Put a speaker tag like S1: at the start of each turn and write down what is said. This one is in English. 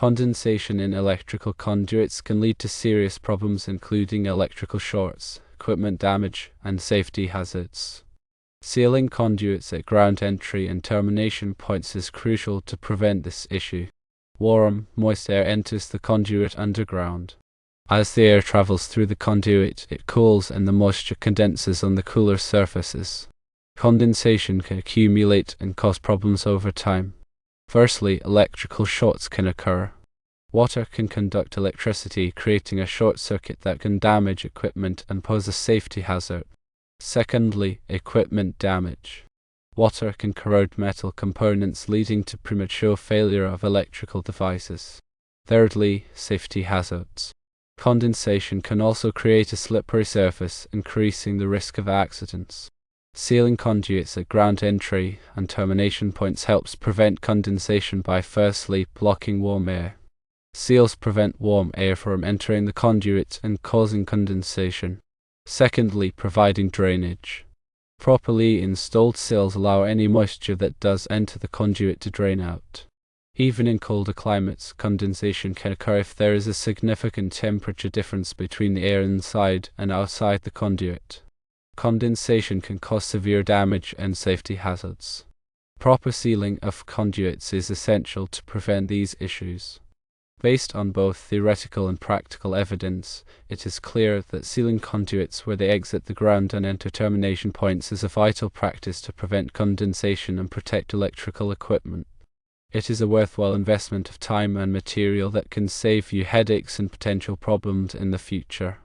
S1: Condensation in electrical conduits can lead to serious problems including electrical shorts, equipment damage, and safety hazards. Sealing conduits at ground entry and termination points is crucial to prevent this issue. Warm, moist air enters the conduit underground. As the air travels through the conduit, it cools and the moisture condenses on the cooler surfaces. Condensation can accumulate and cause problems over time. Firstly, electrical shorts can occur. Water can conduct electricity, creating a short circuit that can damage equipment and pose a safety hazard. Secondly, equipment damage. Water can corrode metal components, leading to premature failure of electrical devices. Thirdly, safety hazards. Condensation can also create a slippery surface, increasing the risk of accidents. Sealing conduits at ground entry and termination points helps prevent condensation by firstly blocking warm air. Seals prevent warm air from entering the conduit and causing condensation. Secondly, providing drainage. Properly installed seals allow any moisture that does enter the conduit to drain out. Even in colder climates, condensation can occur if there is a significant temperature difference between the air inside and outside the conduit. Condensation can cause severe damage and safety hazards. Proper sealing of conduits is essential to prevent these issues. Based on both theoretical and practical evidence, it is clear that sealing conduits where they exit the ground and enter termination points is a vital practice to prevent condensation and protect electrical equipment. It is a worthwhile investment of time and material that can save you headaches and potential problems in the future.